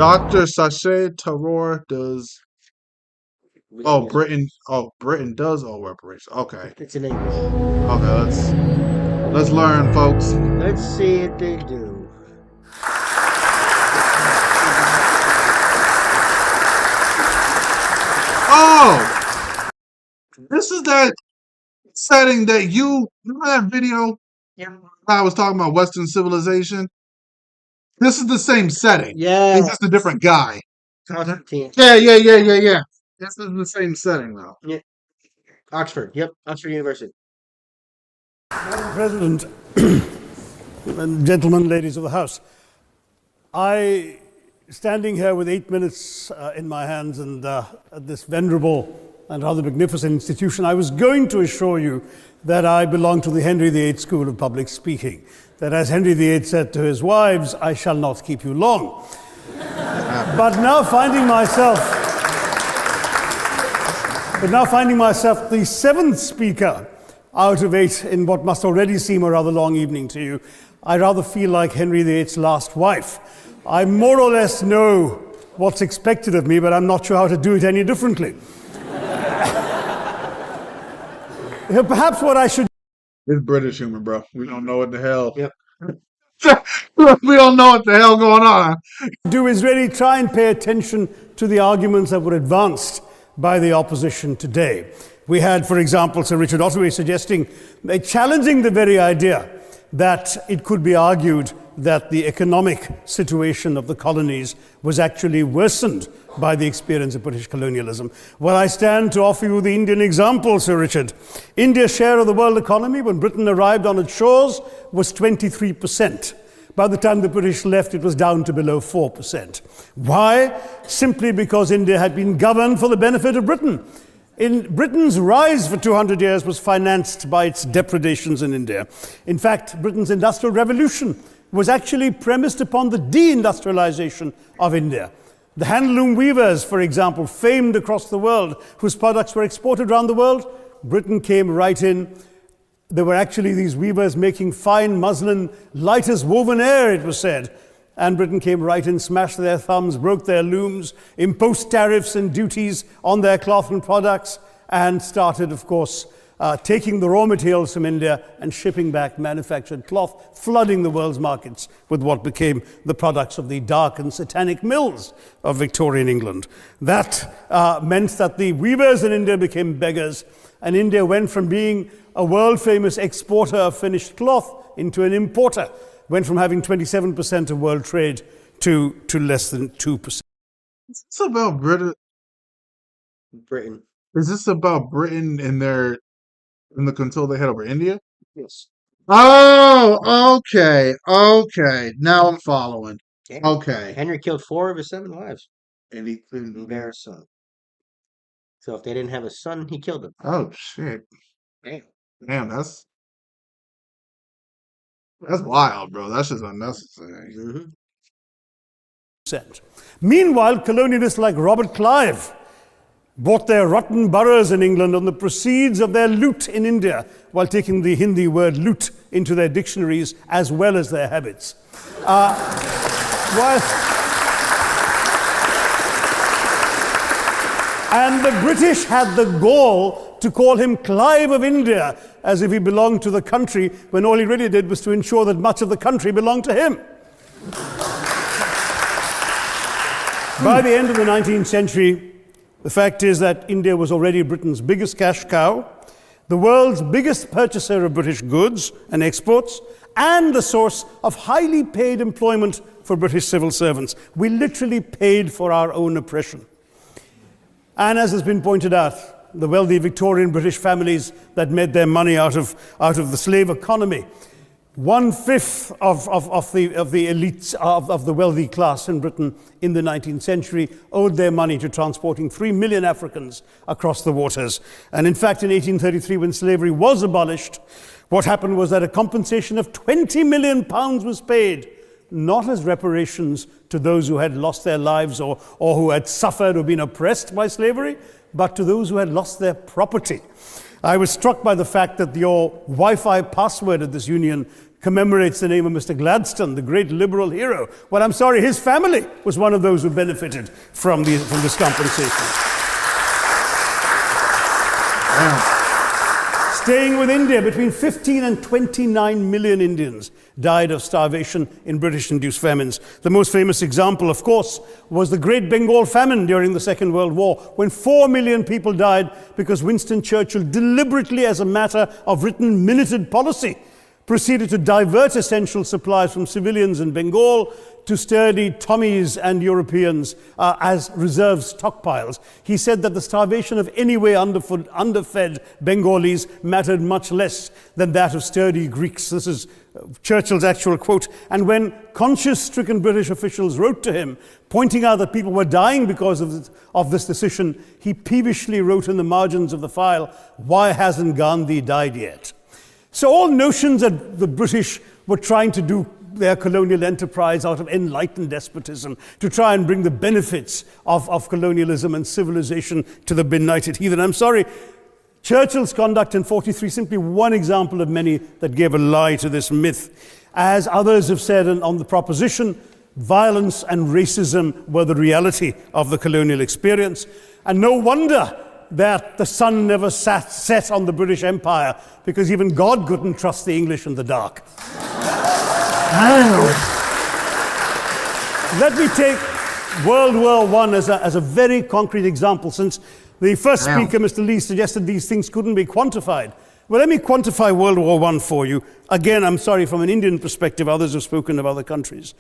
Dr. Shashi Tharoor does. Oh, Britain. Oh, Britain does owe reparations. Okay. It's in English. Okay, let's learn, folks. Let's see if they do. Oh, this is that setting that you remember that video I was talking about Western civilization. This is the same setting. Yeah. He's just a different guy. Constantine. Yeah. This is the same setting though. Yeah. Oxford. Yep. Oxford University. Madam President, and gentlemen, ladies of the House, standing here with 8 minutes in my hands and at this venerable and rather magnificent institution, I was going to assure you that I belong to the Henry VIII School of Public Speaking. That, as Henry VIII said to his wives, I shall not keep you long. But now finding myself the seventh speaker out of 8 in what must already seem a rather long evening to you, I rather feel like Henry VIII's last wife. I more or less know what's expected of me, but I'm not sure how to do it any differently. Perhaps what I should... It's British humor, bro. We don't know what the hell. Yep. We don't know what the hell going on. do is really try and pay attention to the arguments that were advanced by the opposition today. We had, for example, Sir Richard Ottaway suggesting, challenging the very idea that it could be argued that the economic situation of the colonies was actually worsened by the experience of British colonialism. Well, I stand to offer you the Indian example, Sir Richard. India's share of the world economy when Britain arrived on its shores was 23%. By the time the British left, it was down to below 4%. Why? Simply because India had been governed for the benefit of Britain. Britain's rise for 200 years was financed by its depredations in India. In fact, Britain's industrial revolution was actually premised upon the deindustrialization of India. The handloom weavers, for example, famed across the world, whose products were exported around the world, Britain came right in. There were actually these weavers making fine muslin, light as woven air, it was said. And Britain came right in, smashed their thumbs, broke their looms, imposed tariffs and duties on their cloth and products, and started, of course, taking the raw materials from India and shipping back manufactured cloth, flooding the world's markets with what became the products of the dark and satanic mills of Victorian England. That meant that the weavers in India became beggars, and India went from being a world-famous exporter of finished cloth into an importer, went from having 27% of world trade to less than 2%. Is this about Britain. Is this about Britain and the control they had over India? Yes. Oh, okay. Now I'm following. Okay. Henry killed 4 of his 7 wives. And he couldn't bear a son. So if they didn't have a son, he killed them. Oh shit. Damn, that's wild, bro. That's just unnecessary. Mm-hmm. Meanwhile, colonialists like Robert Clive bought their rotten boroughs in England on the proceeds of their loot in India, while taking the Hindi word loot into their dictionaries as well as their habits. And the British had the gall to call him Clive of India, as if he belonged to the country, when all he really did was to ensure that much of the country belonged to him. By the end of the 19th century, the fact is that India was already Britain's biggest cash cow, the world's biggest purchaser of British goods and exports, and the source of highly paid employment for British civil servants. We literally paid for our own oppression. And as has been pointed out, the wealthy Victorian British families that made their money out of the slave economy, 1/5 of the elites of the wealthy class in Britain in the 19th century owed their money to transporting 3 million Africans across the waters. And in fact, in 1833, when slavery was abolished, what happened was that a compensation of £20 million was paid, not as reparations to those who had lost their lives or who had suffered or been oppressed by slavery, but to those who had lost their property. I was struck by the fact that your Wi-Fi password at this union commemorates the name of Mr. Gladstone, the great liberal hero. Well, I'm sorry, his family was one of those who benefited from this compensation. Staying with India, between 15 and 29 million Indians died of starvation in British-induced famines. The most famous example, of course, was the Great Bengal Famine during the Second World War, when 4 million people died because Winston Churchill, deliberately as a matter of written minuted policy, proceeded to divert essential supplies from civilians in Bengal to sturdy Tommies and Europeans as reserve stockpiles. He said that the starvation of anyway underfed Bengalis mattered much less than that of sturdy Greeks. This is Churchill's actual quote. And when conscience-stricken British officials wrote to him, pointing out that people were dying because of this decision, he peevishly wrote in the margins of the file, "Why hasn't Gandhi died yet?" So all notions that the British were trying to do their colonial enterprise out of enlightened despotism to try and bring the benefits of colonialism and civilization to the benighted heathen. I'm sorry, Churchill's conduct in 43, simply one example of many that gave a lie to this myth. As others have said on the proposition, violence and racism were the reality of the colonial experience. And no wonder that the sun never set on the British Empire, because even God couldn't trust the English in the dark. Let me take World War I as a very concrete example, since the first speaker, Mr. Lee, suggested these things couldn't be quantified. Well, let me quantify World War I for you. Again, I'm sorry, from an Indian perspective, others have spoken of other countries.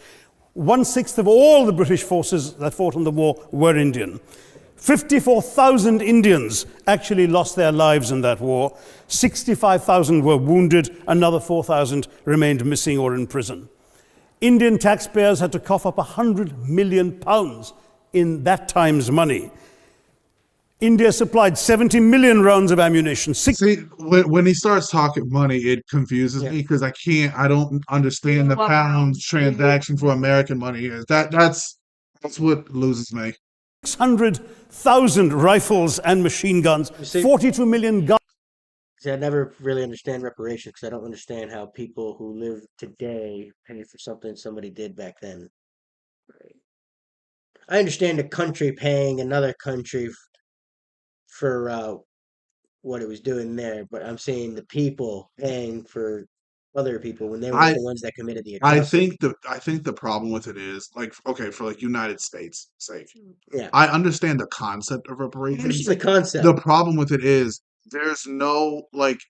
1/6 of all the British forces that fought in the war were Indian. 54,000 Indians actually lost their lives in that war. 65,000 were wounded. Another 4,000 remained missing or in prison. Indian taxpayers had to cough up £100 million in that time's money. India supplied 70 million rounds of ammunition. See, when he starts talking money, it confuses me because I don't understand the pounds transaction for American money is. That's what loses me. 600,000 rifles and machine guns, 42 million guns. See, I never really understand reparations because I don't understand how people who live today pay for something somebody did back then. I understand a country paying another country for what it was doing there, but I'm saying the people paying for other people when they were the ones that committed the atrocity. I think the problem with it is for United States sake. Yeah, I understand the concept of reparations. it's the concept. The problem with it is there's no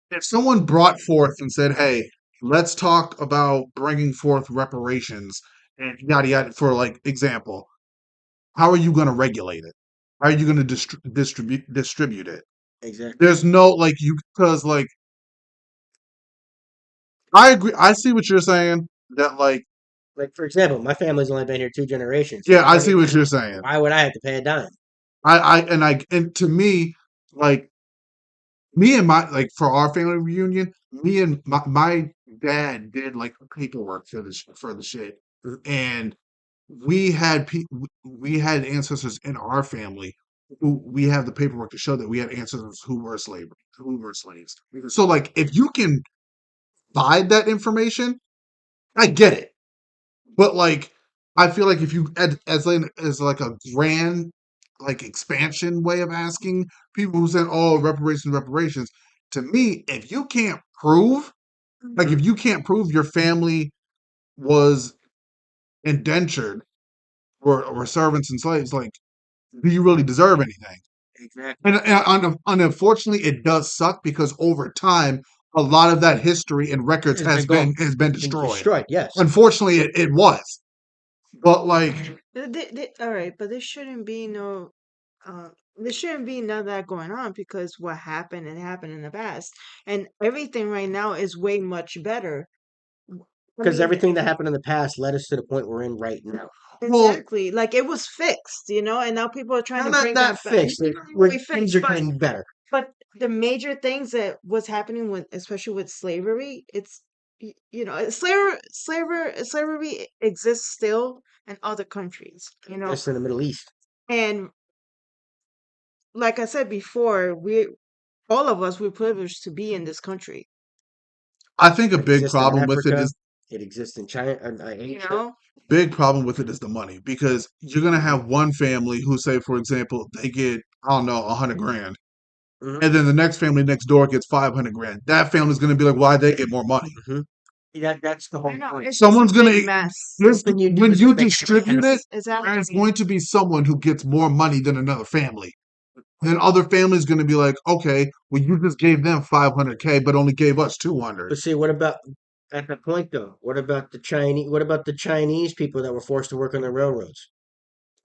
if someone brought forth and said, "Hey, let's talk about bringing forth reparations and yada yada," for example, how are you going to regulate it? How are you going to distribute it? Exactly. There's no because I agree. I see what you're saying. That Like for example, my family's only been here 2 generations. yeah, I see what you're saying. Why would I have to pay a dime? And to me, me and my for our family reunion, me and my dad did paperwork for the shit, and we had we had ancestors in our family who we have the paperwork to show that we had ancestors who were slaves. So if you can hide that information, I get it. But I feel like if you as a grand expansion way of asking people who said, "Oh, reparations," to me, if you can't prove if you can't prove your family was indentured or servants and slaves, do you really deserve anything? Exactly. And unfortunately, it does suck because over time, a lot of that history and records has been destroyed. Yes. Unfortunately, it was. But all right, but there shouldn't be no there shouldn't be none of that going on, because what happened, it happened in the past, and everything right now is way much better. I Because mean, everything that happened in the past led us to the point we're in right now. exactly, like it was fixed, and now people are trying to bring Not that back. fixed. Not really Things fixed, are getting better. but the major things that was happening with, especially with slavery, it's slavery exists still in other countries, Just in the Middle East. and like I said before, all of us, we're privileged to be in this country. I think a big Exist in problem with it Africa. is It exists in China and You Asia. know, Big problem with it is the money, because you're gonna have one family who say, for example, they get, I don't know, 100 grand, Mhm. and then the next family next door gets 500 grand. That family's gonna be like, why they get more money? That's the I whole know point. it's just Someone's a gonna big mess. When you do when is you make sure distribute it, Exactly. there's going to be someone who gets more money than another family. Then other families going to be like, okay, well, you just gave them 500K, but only gave us 200. But see, what about at that point though? What about the Chinese? What about the Chinese people that were forced to work on the railroads?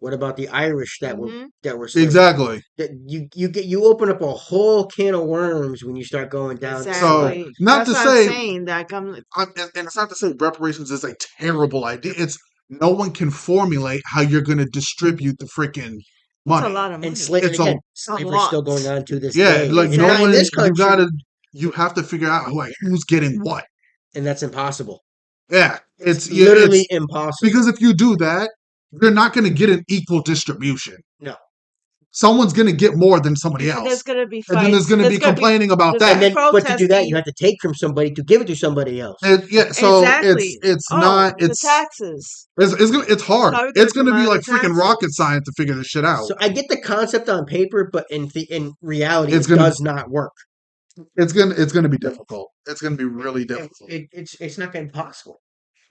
What about the Irish Hmm. that were slaves? Exactly. That you open up a whole can of worms when you start going down. So, Exactly. not That's to what I'm say, saying. Like and it's not to say reparations is a terrible idea. It's no one can formulate how you're going to distribute the freaking it's money. a lot of money. And and It's a again, slavery's still going on to this yeah, day. like And no not in one. this country, You have to figure out like who's getting what. and that's impossible. Yeah, It's yeah, literally impossible. because if you do that, you're not going to get an equal distribution. No. Someone's going to get more than somebody And there's else, gonna be and then there's fights. going to There's be gonna be complaining about there's And that. then, but to do that, you protesting. have to take from somebody to give it to somebody else. Yeah, so Exactly. it's Oh, not the taxes. it's hard. How are we It's gonna going to come be out like of the freaking rocket taxes? science to figure this shit out. So I get the concept on paper, but in reality, It's it gonna does not work. it's gonna be difficult. It's gonna be really difficult. It's not going to be possible.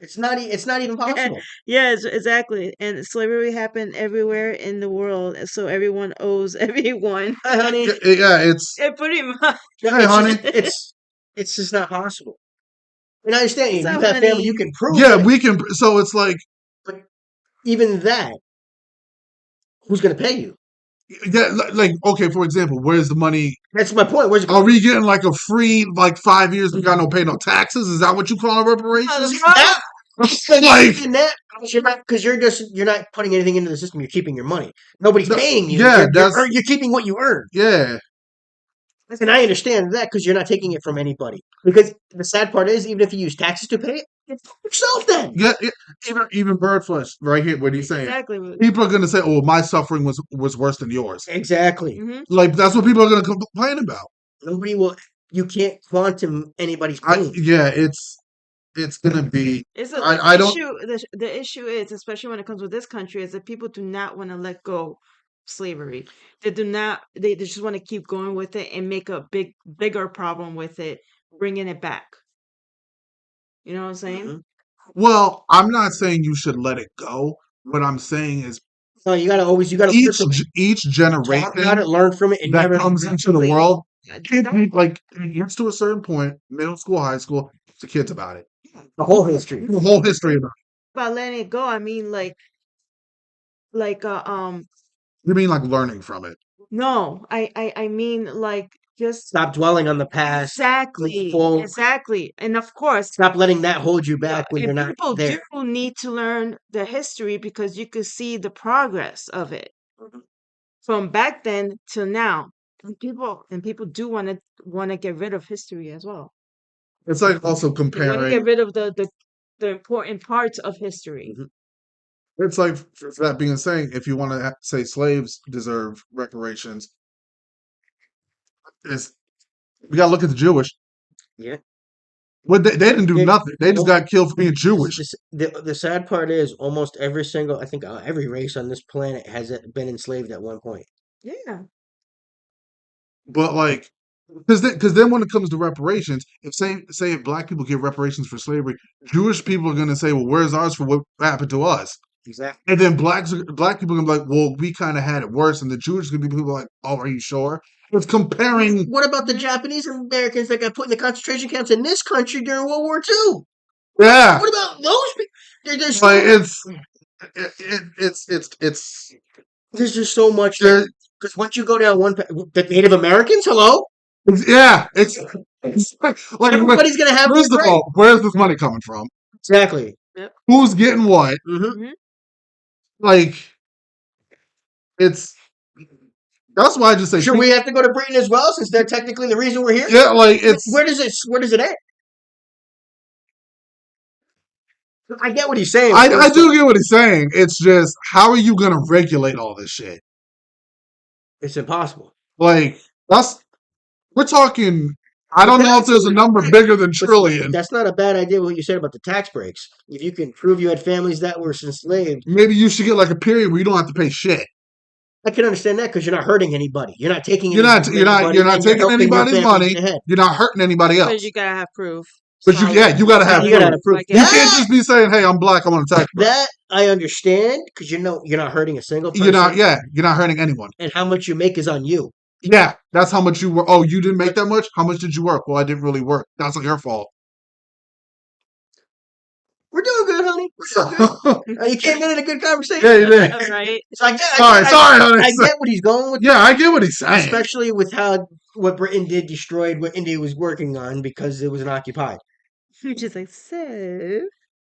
It's not even possible. Yes, exactly. And slavery happened everywhere in the world, so everyone owes everyone. Honey, Yeah, it's Yeah, pretty much. no, hey, honey. it's just not possible. And I understand you. So, You have family. You honey, can prove Yeah, it. we can. So it's like, But even that, who's going to pay you? yeah, like okay. For example, where's the money? That's my point. Where's it Are we getting like a free like 5 years? We got no pay no taxes. Is that what you call reparations? that? Like, In that, because you're not putting anything into the system. You're keeping your money. Nobody's paying you. yeah, You're keeping what you earn. yeah. And I understand that because you're not taking it from anybody. Because the sad part is, even if you use taxes to pay it, it's yourself then. Yeah, even bird flesh right here. What he's saying, exactly. people are gonna say, "Oh, my suffering was worse than yours." Exactly. Hmm. Like that's what people are gonna complain about. Nobody will. You can't quantum anybody's pain. Yeah, it's gonna be. It's a, I don't. issue. The issue is, especially when it comes with this country, is that people do not want to let go of slavery. They do not. They just want to keep going with it and make a bigger problem with it, bringing it back. You know what I'm saying? Mhm. Well, I'm not saying you should let it go. What I'm saying is No, you gotta learn from it. each Talk generation about it, learn from it, and that never comes into the Exactly. world, like it gets to a certain point, middle school, high school, the kids about it. the whole history. The whole history about About letting it go, I mean, like it. You mean like learning from it? no, I mean like just Stop dwelling on the past. exactly, Full- exactly, and of course, Stop letting that hold you back when and you're not people there. do need to learn the history because you could see the progress of it from back then till now, and people do want to get rid of history as well. It's like also They want to get comparing. rid of the important parts of history. Mhm. It's like for that being saying, if you want to say slaves deserve reparations, is we gotta look at the Jewish. Yeah. Well, they didn't do Yeah, nothing. They just got killed for being Jewish. The sad part is almost every single, I think every race on this planet has been enslaved at one point. Yeah, But like, because then when it comes to reparations, if say if black people get reparations for slavery, Jewish people are gonna say, well, where's ours for what happened to us? Exactly. And then black people are gonna be like, well, we kind of had it worse, and the Jewish gonna be people like, oh, are you sure? It's comparing. What about the Japanese Americans that got put in the concentration camps in this country during World War II? Yeah, What about those people? There's like there's just so much. there- Because once you go down the Native Americans, hello, it's like everybody's gonna have first their of grade. all, where's this money coming from? Exactly. Who's getting what? Hmm. Like it's that's why I just say Sure, we have to go to Britain as well, since they're technically the reason we're here. yeah, like it's Where does it end? I get what he's saying. I do get what he's saying. It's just how are you gonna regulate all this shit? It's impossible. Like we're talking I don't know if there's a number bigger than trillion. That's not a bad idea what you said about the tax breaks. If you can prove you had families that were enslaved. Maybe you should get like a period where you don't have to pay shit. I can understand that because you're not hurting anybody. You're not taking. You're not taking anybody's money. You're not hurting anybody else. But you gotta have proof. But you gotta have proof. Like, You can't just be saying, "Hey, I'm black. I want to tax break." That I understand because you're not hurting a single person. You're not hurting anyone. And how much you make is on you. Yeah, that's how much you work. Oh, you didn't make that much? How much did you work? Well, I didn't really work. That's not your fault. We're doing good, honey. You came in a good conversation. Yeah, you did. All right. It's like, sorry, honey. I get what he's going with. Yeah, I get what he's saying. Especially with what Britain did destroyed what India was working on because it was an occupied. Just like, so.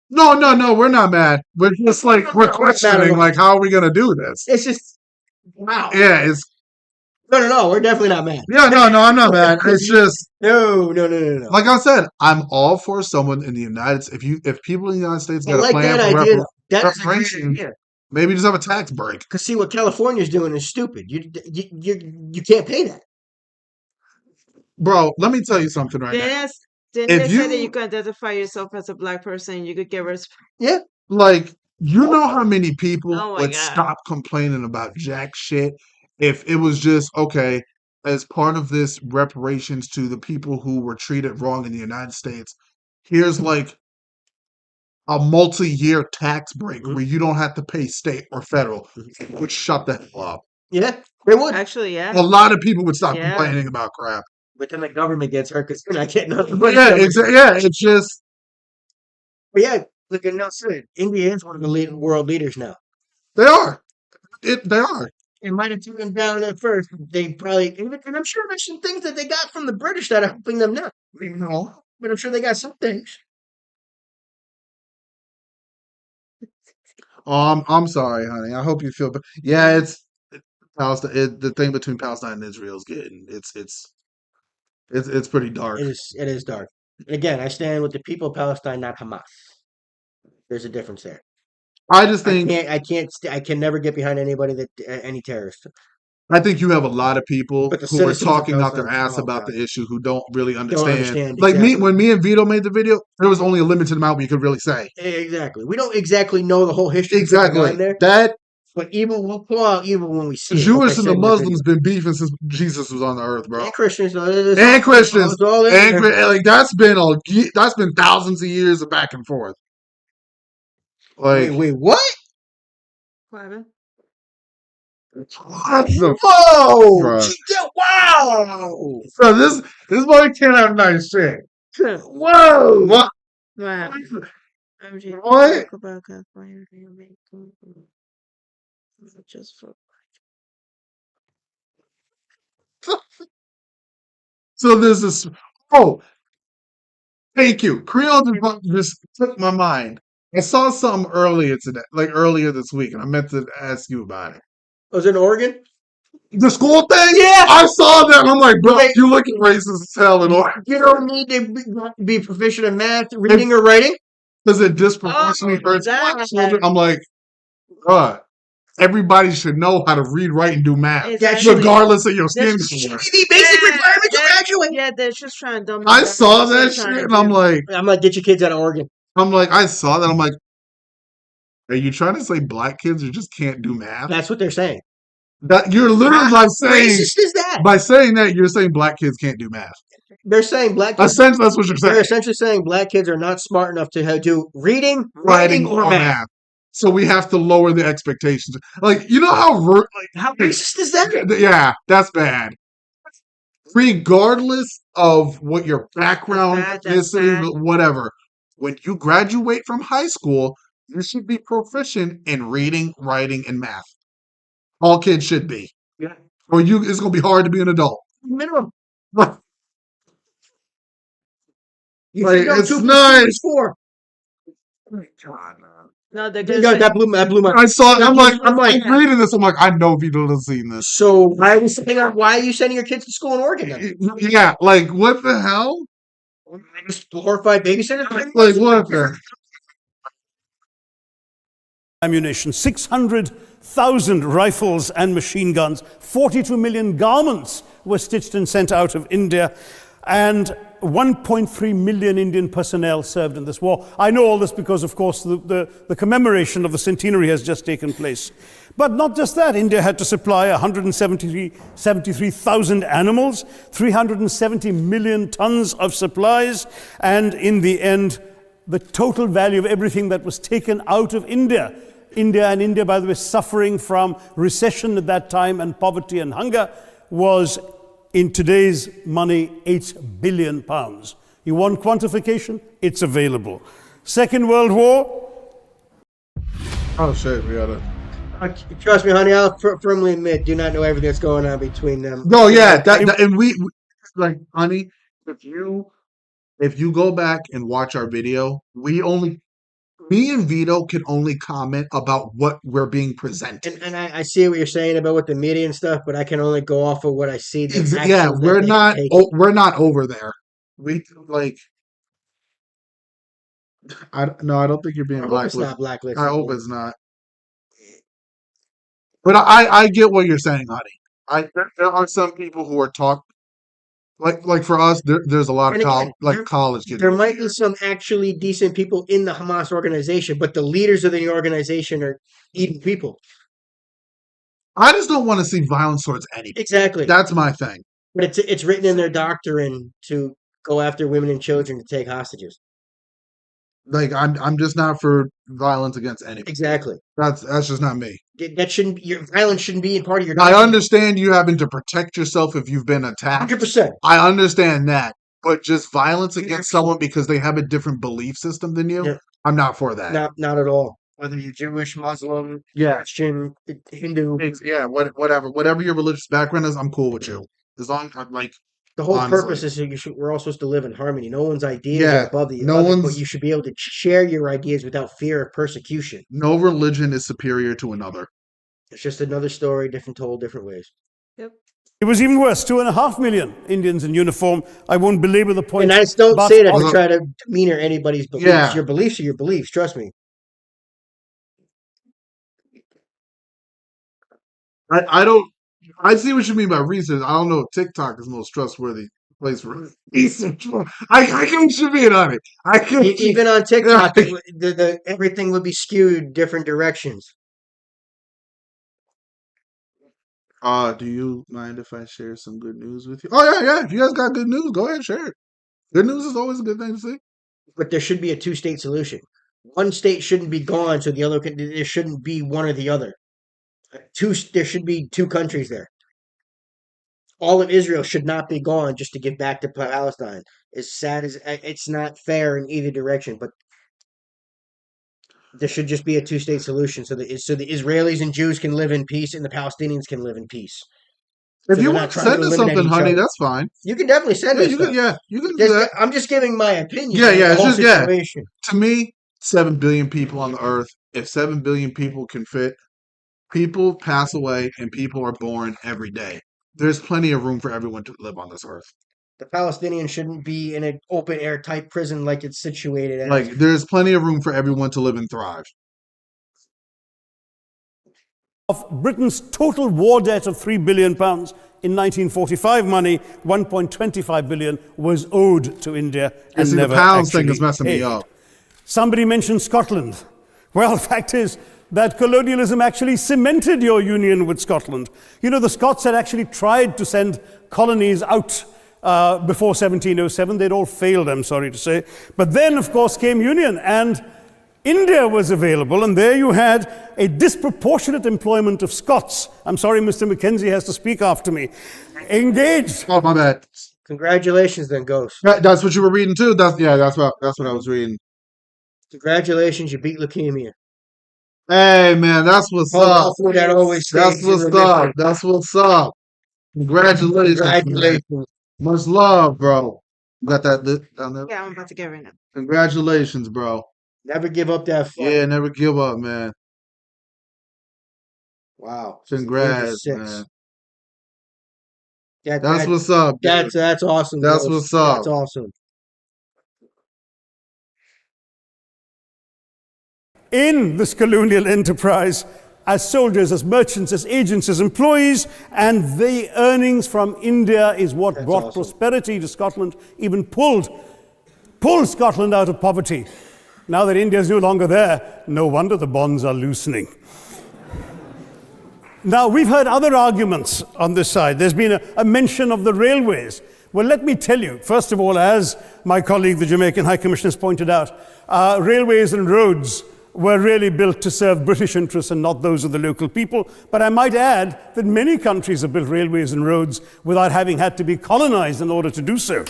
No, we're not mad. We're just like, we're questioning, like, how are we going to do this? It's just, wow. Yeah, it's. No, we're definitely not mad. Yeah, no, I'm not mad. It's just. No. Like I said, I'm all for someone in the United States. If people in the United States get a plan for reparations, maybe just have a tax break. Because see, what California's doing is stupid. You can't pay that. Bro, let me tell you something right now. Didn't they say that you could identify yourself as a black person and you could get respect? Yeah. Like, you know how many people would God. stop complaining about jack shit if it was just, okay, as part of this reparations to the people who were treated wrong in the United States, here's like a multi-year tax break where you don't have to pay state or federal, which shut the hell up. Yeah, they would. Actually, yeah. A lot of people would stop complaining about crap. But then the government gets hurt because they're not getting nothing. It's just. But yeah, look at Nelson. India is one of the world leaders now. They are. They are. It might have taken them down at first. They probably, and I'm sure there's some things that they got from the British that are helping them now. But I'm sure they got some things. I'm sorry, honey. I hope you feel. But yeah, it's Palestine. The thing between Palestine and Israel is getting. It's pretty dark. It is dark. And again, I stand with the people of Palestine, not Hamas. There's a difference there. I just think I can never get behind anybody that any terrorist. I think you have a lot of people who are talking out their ass about the issue who don't really understand. Like exactly. when me and Vito made the video, there was only a limited amount we could really say. Exactly. We don't exactly know the whole history. Exactly. But we'll pull out evil when we see it. Jewish and the Muslims been beefing since Jesus was on the earth, bro. And Christians. Like that's been thousands of years of back and forth. Like wait, what? What happened? Whoa! Wow! So this boy can't have nice shit. Whoa! What? What happened? What? Just for So there's this. Oh, thank you. Creole just took my mind. I saw something earlier this week, and I meant to ask you about it. Was it in Oregon? The school thing? Yeah! I saw that, and I'm like, bro, you looking racist as hell in Oregon. You don't need to be proficient in math, reading, or writing? Does it disproportionately hurt black children? I'm like, bruh, everybody should know how to read, write, and do math, regardless of your skin color. The basic requirement to graduate. Yeah, they're just trying to dumb it I down. saw that shit, and I'm like, get your kids out of Oregon. I saw that. I'm like, are you trying to say black kids who just can't do math? That's what they're saying. That you're literally racist is that? By saying that, you're saying black kids can't do math. They're saying black kids. Essentially, that's what you're saying. They're essentially saying black kids are not smart enough to do reading, writing, or math. So we have to lower the expectations. Like, you know how racist is that? Yeah, that's bad. Regardless of what your background is, whatever, when you graduate from high school, you should be proficient in reading, writing, and math. All kids should be. Yeah. Or it's going to be hard to be an adult. Minimum. It's nice. 4. No, that blew my. I saw it. I'm like reading this. I'm like, I know Vito has seen this. So why are you sending your kids to school in Oregon then? Yeah, like what the hell? Just glorified babysitter? Like what the? Ammunition, 600,000 rifles and machine guns, 42 million garments were stitched and sent out of India. and 1.3 million Indian personnel served in this war. I know all this because, of course, the commemoration of the centenary has just taken place. But not just that, India had to supply 173,000 animals, 370 million tons of supplies, and in the end, the total value of everything that was taken out of India, India, by the way, suffering from recession at that time and poverty and hunger, was, in today's money, 8 billion pounds. You want quantification? It's available. Second World War. Oh shit, we gotta. Trust me, honey, I'll firmly admit, do not know everything that's going on between them. No, yeah, and we like, honey, if you go back and watch our video, me and Vito can only comment about what we're being presented. And I see what you're saying about with the media and stuff, but I can only go off of what I see. Yeah, we're not over there. We like. I don't think you're being blacklisted. It's not blacklisted. I hope it's not. But I get what you're saying, honey. There are some people who are like for us. There's a lot of college kids. There might be some actually decent people in the Hamas organization, but the leaders of the organization are evil people. I just don't want to see violence towards anybody. Exactly. That's my thing. But it's written in their doctrine to go after women and children to take hostages. Like I'm just not for violence against anybody. Exactly. That's just not me. That shouldn't. Your violence shouldn't be in part of your. I understand you having to protect yourself if you've been attacked. 100%. I understand that, but just violence against someone because they have a different belief system than you, yeah. I'm not for that. Not at all. Whether you're Jewish, Muslim, Christian, Hindu, whatever your religious background is, I'm cool with you. As long as like. The whole purpose is we're all supposed to live in harmony. No one's ideas are above the other, but you should be able to share your ideas without fear of persecution. No religion is superior to another. It's just another story, told different ways. Yep. It was even worse, 2.5 million Indians in uniform. I won't belabor the point. And I just don't say that to try to demeanor anybody's beliefs. Yeah. Your beliefs are your beliefs, trust me. I see what you mean by research. I don't know if TikTok is the most trustworthy place for research. I get what you mean on it. Even on TikTok, everything would be skewed different directions. Do you mind if I share some good news with you? Oh yeah. If you guys got good news, go ahead and share it. Good news is always a good thing to see. But there should be a two-state solution. One state shouldn't be gone, so the other there shouldn't be one or the other. There should be two countries there. All of Israel should not be gone just to give back to Palestine. As sad as it's not fair in either direction, but there should just be a two-state solution so the Israelis and Jews can live in peace and the Palestinians can live in peace. If you want to send us something, honey, that's fine. You can definitely send us. You can do that. I'm just giving my opinion. To me, 7 billion people on the earth. If 7 billion people can fit, people pass away and people are born every day. There's plenty of room for everyone to live on this earth. The Palestinians shouldn't be in an open-air type prison like it's situated as. Like, there's plenty of room for everyone to live and thrive. Of Britain's total war debt of £3 billion in 1945 money, 1.25 billion was owed to India and never the pounds thing is messing me up. Somebody mentioned Scotland. Well, the fact is that colonialism actually cemented your union with Scotland. You know, the Scots had actually tried to send colonies out before 1707. They'd all failed, I'm sorry to say. But then, of course, came union, and India was available, and there you had a disproportionate employment of Scots. I'm sorry, Mr. Mackenzie has to speak after me. Engaged. Oh, my bad. Congratulations, then, Ghost. That's what you were reading too. That's what I was reading. Congratulations, you beat leukemia. Hey man, that's what's up. That's what's up. That's what's up. Congratulations. Much love, bro. You got that down there? Yeah, I'm about to get right now. Congratulations, bro. Never give up that fight. Yeah, never give up, man. Wow. Congrats, man. That's what's up. That's awesome. That's what's up. That's awesome. In this colonial enterprise, as soldiers, as merchants, as agents, as employees, and the earnings from India is what brought prosperity to Scotland, even pulled Scotland out of poverty. Now that India is no longer there, no wonder the bonds are loosening. Now, we've heard other arguments on this side. There's been a mention of the railways. Well, let me tell you, first of all, as my colleague, the Jamaican High Commissioner, has pointed out, railways and roads were really built to serve British interests and not those of the local people. But I might add that many countries have built railways and roads without having had to be colonized in order to do so.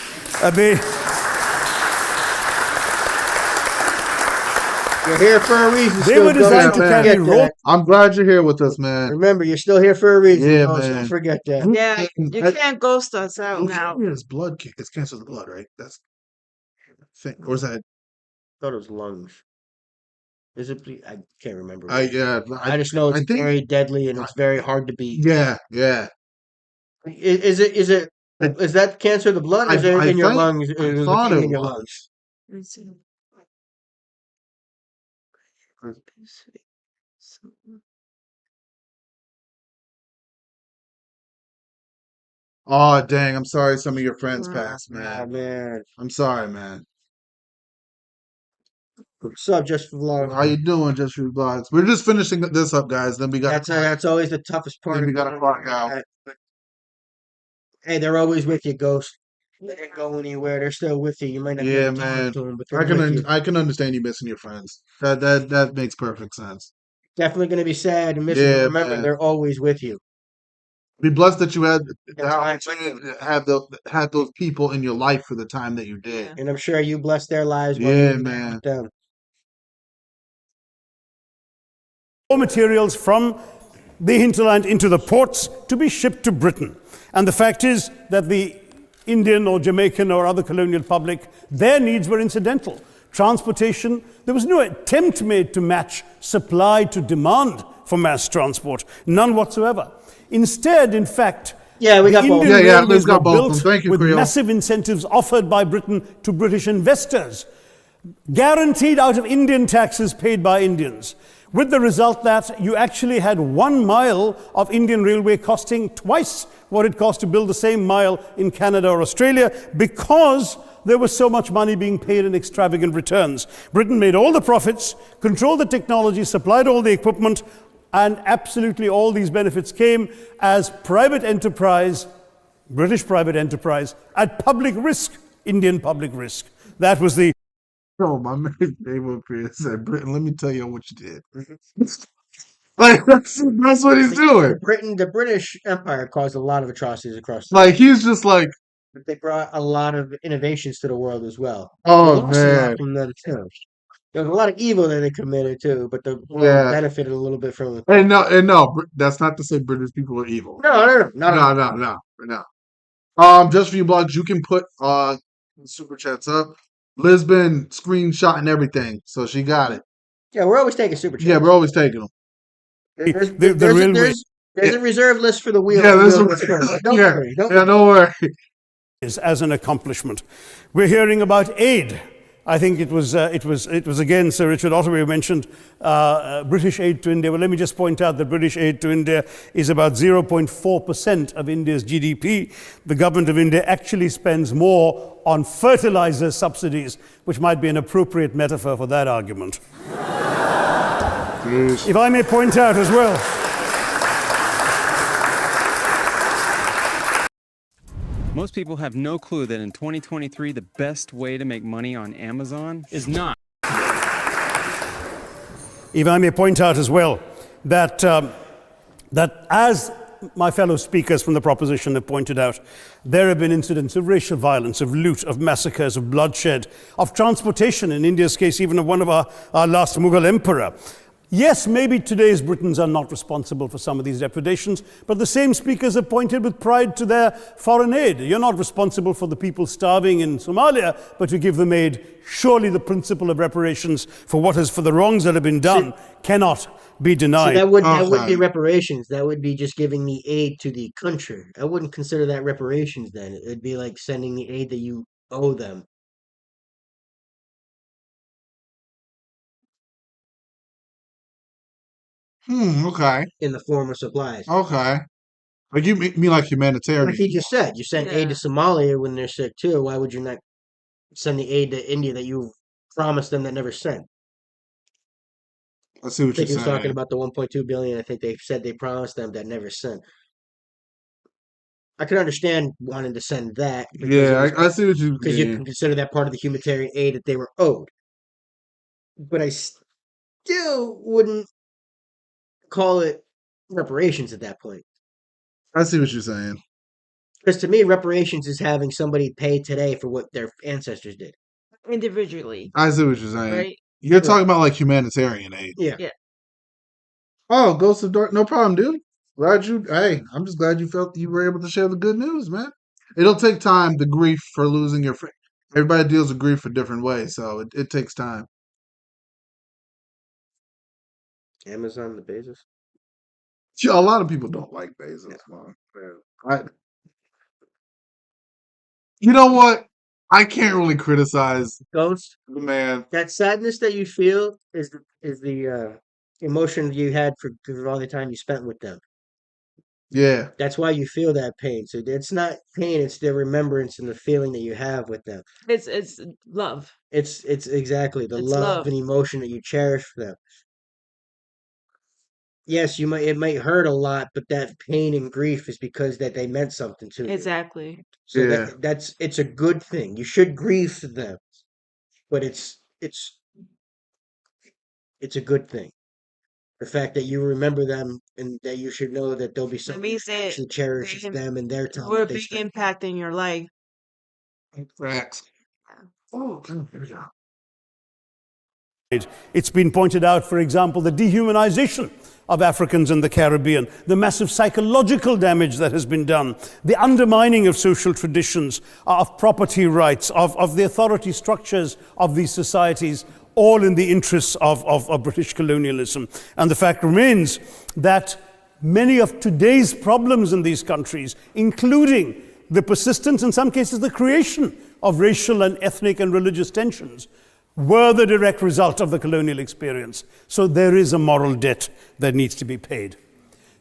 You're here for a reason. They were designed to carry rope. I'm glad you're here with us, man. Remember, you're still here for a reason. Yeah, man. man. Don't forget that. Yeah, you can't ghost us out now. It's blood. It's cancer of the blood, right? That's or is that? I thought it was lungs. Is it? I can't remember. I just know it's very deadly and it's very hard to beat. Yeah. Is that cancer of the blood? Or is it in your lungs? I thought it was. Lungs? Let's see. Oh, dang. I'm sorry some of your friends passed, man. Oh, man. I'm sorry, man. What's up, Just for Vlogs? How you doing, Just for Vlogs? We're just finishing this up, guys. Then we got that's always the toughest part. Then we got to clock out. Hey, they're always with you, Ghost. They didn't go anywhere. They're still with you. You might not be able to talk to them, but they're with you. I can understand you missing your friends. That makes perfect sense. Definitely going to be sad and missing. Yeah, remember, man. They're always with you. Be blessed that you had the opportunity to have those people in your life for the time that you did. And I'm sure you blessed their lives. Yeah, man. Them. Raw materials from the hinterland into the ports to be shipped to Britain. And the fact is that the Indian or Jamaican or other colonial public, their needs were incidental. Transportation, there was no attempt made to match supply to demand for mass transport, none whatsoever. Instead, in fact, we got both. Railways got were both. built Thank you, with Creole. massive incentives offered by Britain to British investors, guaranteed out of Indian taxes paid by Indians, with the result that you actually had 1 mile of Indian railway costing twice what it cost to build the same mile in Canada or Australia, because there was so much money being paid in extravagant returns. Britain made all the profits, controlled the technology, supplied all the equipment, and absolutely all these benefits came as private enterprise, British private enterprise, at public risk, Indian public risk. That was the... Oh, my man came up here and said, Britain, let me tell you what you did. Like, that's what he's doing. The British Empire caused a lot of atrocities across the world. Like, he's just like... But they brought a lot of innovations to the world as well. Oh, man. From them too. There was a lot of evil that they committed too, but the world benefited a little bit from it. And no, that's not to say British people are evil. No. Just for you blogs, you can put super chats up. Lisbon screenshot and everything, so she got it. Yeah, we're always taking super chats. Yeah, we're always taking them. There's a reserve list for the wheel. Yeah, Don't worry. As an accomplishment, we're hearing about aid. I think it was again Sir Richard Ottaway who mentioned British aid to India. Well, let me just point out that British aid to India is about 0.4% of India's GDP. The government of India actually spends more on fertilizer subsidies, which might be an appropriate metaphor for that argument. If I may point out as well. Most people have no clue that in 2023, the best way to make money on Amazon is not. If I may point out as well that as my fellow speakers from the proposition have pointed out, there have been incidents of racial violence, of loot, of massacres, of bloodshed, of transportation, in India's case, even of one of our last Mughal emperor. Yes, maybe today's Britons are not responsible for some of these depredations, but the same speakers have pointed with pride to their foreign aid. You're not responsible for the people starving in Somalia, but you give them aid. Surely the principle of reparations for the wrongs that have been done cannot be denied. That wouldn't be reparations. That would be just giving the aid to the country. I wouldn't consider that reparations then. It'd be like sending the aid that you owe them. Okay. in the form of supplies. Okay. Like you mean like humanitarian? Like he just said, you send aid to Somalia when they're sick too. Why would you not send the aid to India that you promised them that never sent? I see what I think you're he was talking saying. about the 1.2 billion. I think they said they promised them that never sent. I can understand wanting to send that because Yeah, I see what you you mean. can consider that part of the humanitarian aid that they were owed. But I still wouldn't call it reparations at that point. I see what you're saying. Because to me, reparations is having somebody pay today for what their ancestors did. Individually, I see what you're saying. right? You're talking about like humanitarian aid. Yeah. Oh, Ghost of Dark, no problem, dude. Hey, I'm just glad you felt you were able to share the good news, man. It'll take time, the grief for losing your friend. Everybody deals with grief for different ways, so it takes time. Amazon, the Bezos. A lot of people don't like Bezos, man. You know what? I can't really criticize Ghost. the man. That sadness that you feel is the emotion you had for all the time you spent with them. Yeah, That's why you feel that pain. So it's not pain; it's the remembrance and the feeling that you have with them. It's love. It's exactly the It's love love. and emotion that you cherish for them. Yes, it might hurt a lot, but that pain and grief is because that they meant something to you. Exactly. So yeah. it's a good thing. You should grieve them, but it's a good thing. The fact that you remember them and that you should know that there'll be That somebody means that that actually cherishes they them and their time were a that they big spent. impact in your life. Facts. Oh, here we go. It's been pointed out, for example, the dehumanization of Africans in the Caribbean, the massive psychological damage that has been done, the undermining of social traditions, of property rights, of the authority structures of these societies, all in the interests of British colonialism. And the fact remains that many of today's problems in these countries, including the persistence, in some cases the creation of racial and ethnic and religious tensions, were the direct result of the colonial experience. So there is a moral debt that needs to be paid.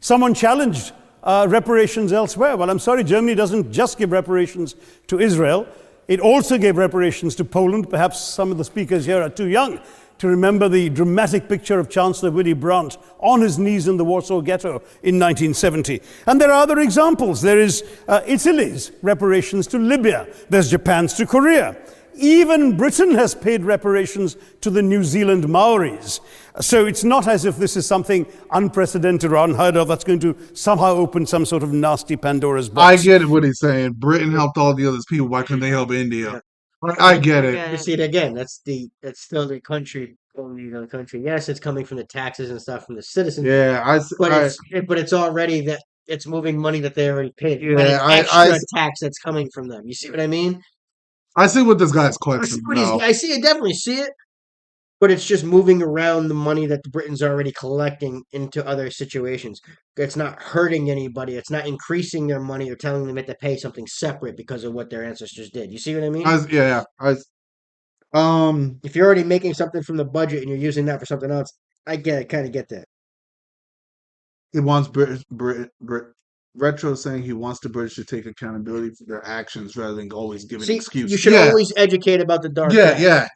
Someone challenged reparations elsewhere. Well, I'm sorry, Germany doesn't just give reparations to Israel. It also gave reparations to Poland. Perhaps some of the speakers here are too young to remember the dramatic picture of Chancellor Willy Brandt on his knees in the Warsaw Ghetto in 1970. And there are other examples. There is Italy's reparations to Libya. There's Japan's to Korea. Even Britain has paid reparations to the New Zealand Maoris. So it's not as if this is something unprecedented or unheard of that's going to somehow open some sort of nasty Pandora's box. I get what he's saying. Britain helped all the other people. Why couldn't they help India? I get it. You see it again. That's still the country owning the country. Yes, it's coming from the taxes and stuff from the citizens. Yeah, but it's already that it's moving money that they already paid. Yeah, But an extra tax that's coming from them. You see what I mean? I see what this guy's question. I see it. Definitely see it. But it's just moving around the money that the Britain's already collecting into other situations. It's not hurting anybody. It's not increasing their money or telling them they have to pay something separate because of what their ancestors did. You see what I mean? If you're already making something from the budget and you're using that for something else, I kind of get that. He wants Retro saying he wants the British to take accountability for their actions rather than always giving excuses. You should always educate about the dark past. Yeah.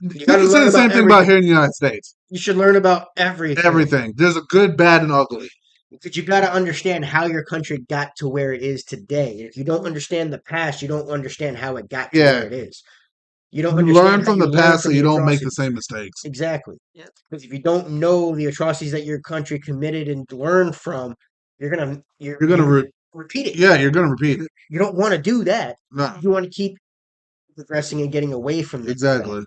You gotta say the same thing about here in the United States. You should learn about everything. Everything. There's a good, bad, and ugly. Because you got to understand how your country got to where it is today. If you don't understand the past, you don't understand how it got to where it is. You don't learn from the past so you don't make the same mistakes. Exactly. Yeah. Because if you don't know the atrocities that your country committed and learn from, you're gonna repeat it. Yeah, you're gonna repeat it. You don't want to do that. No. You want to keep progressing and getting away from that. Exactly.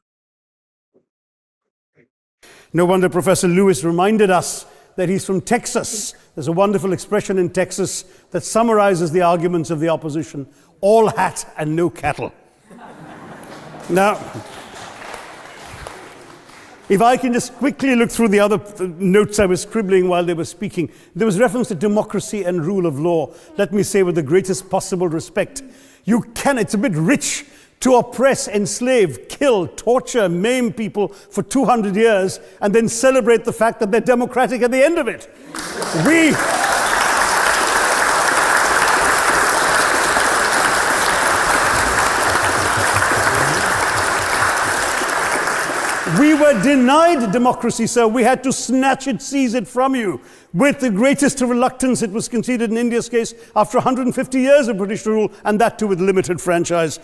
No wonder Professor Lewis reminded us that he's from Texas. There's a wonderful expression in Texas that summarizes the arguments of the opposition: all hat and no cattle. Now, If I can just quickly look through the other notes I was scribbling while they were speaking, there was reference to democracy and rule of law. Let me say with the greatest possible respect, it's a bit rich to oppress, enslave, kill, torture, maim people for 200 years and then celebrate the fact that they're democratic at the end of it. We were denied democracy, sir. We had to snatch it, seize it from you. With the greatest reluctance, it was conceded in India's case after 150 years of British rule, and that too with limited franchise.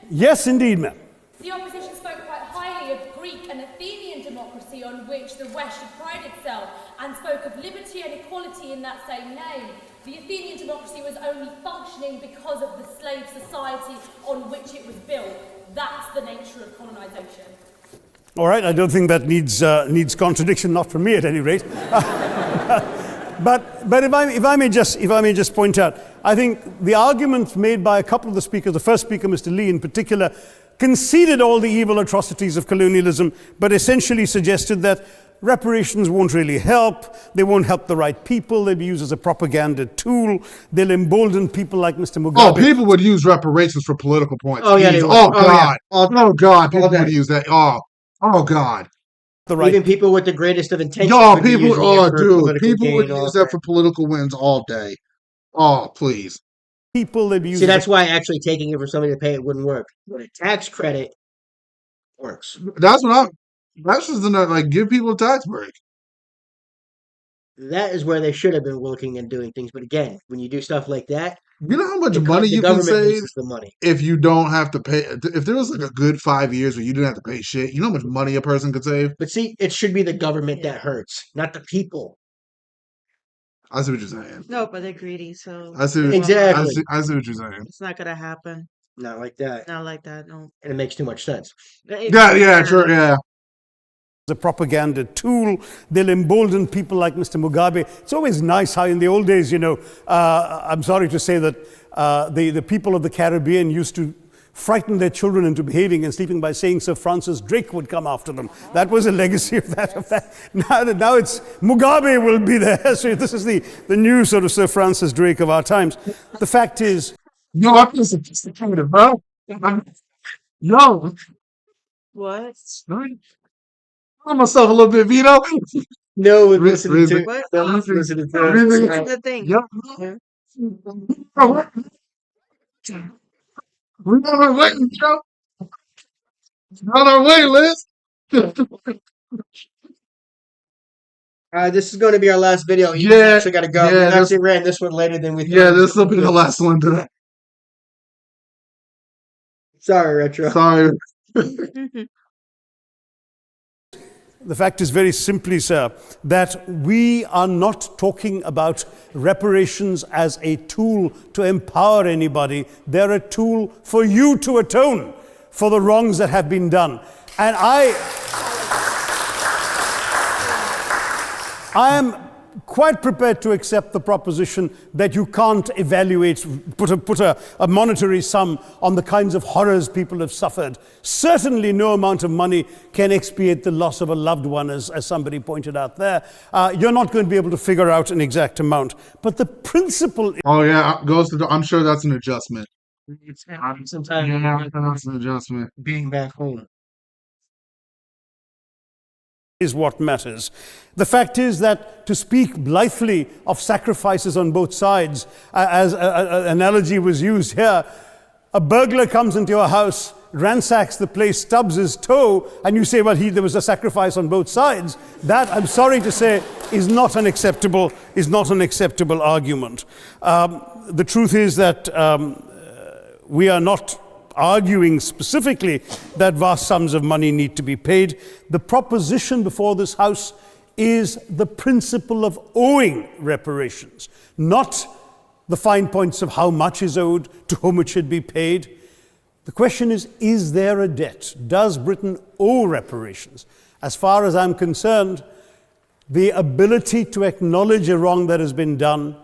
Yes, indeed, ma'am. The opposition spoke quite highly of Greek and Athenian democracy on which the West should pride itself, and spoke of liberty and equality in that same name. The Athenian democracy was only functioning because of the slave society on which it was built. That's the nature of colonisation. All right, I don't think that needs contradiction, not from me at any rate. But if I may just point out, I think the argument made by a couple of the speakers, the first speaker, Mr. Lee in particular, conceded all the evil atrocities of colonialism, but essentially suggested that reparations won't really help, they won't help the right people, they'll be used as a propaganda tool, they'll embolden people like Mr. Mugabe. Oh, people would use reparations for political points. Oh, yeah, they would. Oh, God. Yeah. Oh, God. People would use that. Oh, God. Even people with the greatest of intentions. People would use that for political wins all day. Oh, please. People they'd be using. See, that's why actually taking it for somebody to pay it wouldn't work. But a tax credit works. That's just like give people a tax break. That is where they should have been looking and doing things. But again, when you do stuff like that, you know how much money you can save the money. if you don't have to pay. If there was like a good 5 years where you didn't have to pay shit, you know how much money a person could save? But see, it should be the government that hurts, not the people. I see what you're saying. No, but they're greedy, so exactly. I see what you're saying. It's not gonna happen. Not like that. Not like that. No. And it makes too much sense. Yeah, sure, yeah. A propaganda tool. They'll embolden people like Mr. Mugabe. It's always nice how in the old days, I'm sorry to say that the people of the Caribbean used to frighten their children into behaving and sleeping by saying Sir Francis Drake would come after them. That was a legacy of that. Now it's Mugabe will be there. So this is the new sort of Sir Francis Drake of our times. The fact is... No, I'm just sophisticated, bro. No. What? I'm myself a little bit, Vito. No, we're listening to what? No, listening to That's the thing. Yep. We're on our way, Vito. On our way, Liz. This is going to be our last video. You actually got to go. Yeah, we actually ran this one later than we thought. Yeah, this will be the last one today. Sorry, Retro. Sorry. The fact is very simply, sir, that we are not talking about reparations as a tool to empower anybody. They're a tool for you to atone for the wrongs that have been done. And I am quite prepared to accept the proposition that you can't evaluate, put a monetary sum on the kinds of horrors people have suffered. Certainly no amount of money can expiate the loss of a loved one, as somebody pointed out there. You're not going to be able to figure out an exact amount. But the principle... Oh, yeah, I'm sure that's an adjustment. Sometimes that's an adjustment. Being back home is what matters. The fact is that to speak blithely of sacrifices on both sides, as an analogy was used here, a burglar comes into your house, ransacks the place, stubs his toe, and you say, well, there was a sacrifice on both sides. That, I'm sorry to say, is not an acceptable argument. The truth is that we are not arguing specifically that vast sums of money need to be paid. The proposition before this House is the principle of owing reparations, not the fine points of how much is owed, to whom it should be paid. The question is there a debt? Does Britain owe reparations? As far as I'm concerned, the ability to acknowledge a wrong that has been done,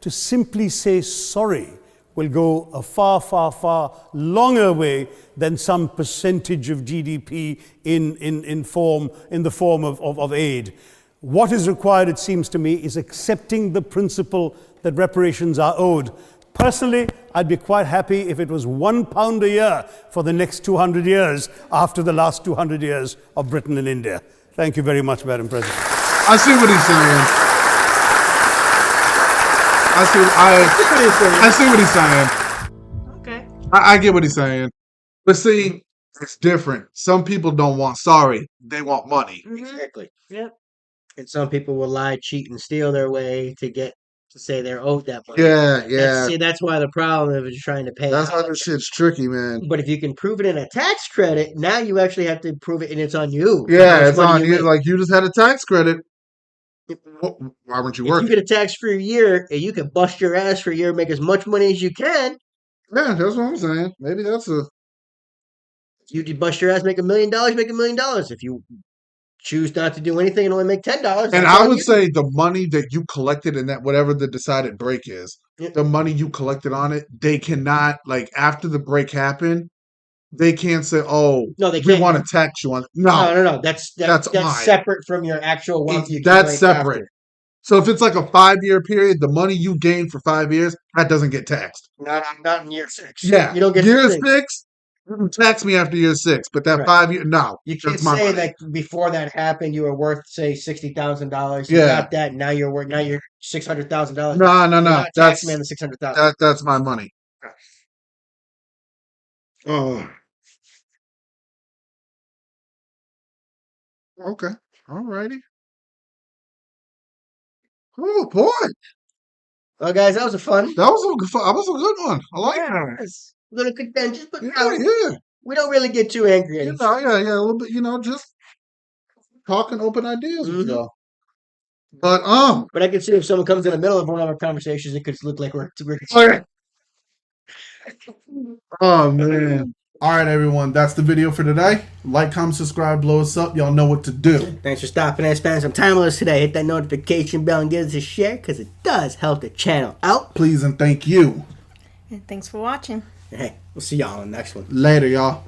to simply say sorry, will go a far, far, far longer way than some percentage of GDP in the form of aid. What is required, it seems to me, is accepting the principle that reparations are owed. Personally, I'd be quite happy if it was £1 a year for the next 200 years after the last 200 years of Britain and India. Thank you very much, Madam President. I see what he's saying. I see what he's saying. Okay. I get what he's saying. But see, it's different. Some people don't want sorry. They want money. Exactly. Yep. And some people will lie, cheat, and steal their way to say they're owed that money. Yeah. That's why the problem is trying to pay. That's why this shit's tricky, man. But if you can prove it in a tax credit, now you actually have to prove it, and it's on you. Yeah, it's on you. Like, you just had a tax credit. Why weren't you working? If you get a tax-free year, and you can bust your ass for a year, make as much money as you can. Yeah, that's what I'm saying. Maybe that's a... You bust your ass, make $1 million, make $1 million. If you choose not to do anything and only make $10, and I would say the money that you collected in that whatever the decided break is, the money you collected on it, they cannot, like, after the break happened, they can't say, "Oh, no, they we want to tax you on." No. That's separate from your actual wealth. That's separate. After. So if it's like a 5-year period, the money you gain for 5 years, that doesn't get taxed. Not in year 6. Yeah, you don't get year 6. You can tax me after year 6, but that 5 year, no. You can't say that before that happened, you were worth, say, $60,000. You got that, and now you're worth $600,000. No. That's me on the $600,000. That's my money. Oh. Okay. All righty. Oh boy. Well, guys, that was fun. That was a good one. I like that. It's a little contentious, but yeah. We don't really get too angry. Yeah, a little bit. Just talking open ideas with y'all. But I can see if someone comes in the middle of one of our conversations, it could look like we're oh man. All right, everyone. That's the video for today. Like, comment, subscribe, blow us up. Y'all know what to do. Thanks for stopping and spending some time with us today. Hit that notification bell and give us a share because it does help the channel out. Please and thank you. And thanks for watching. Hey, we'll see y'all on the next one. Later, y'all.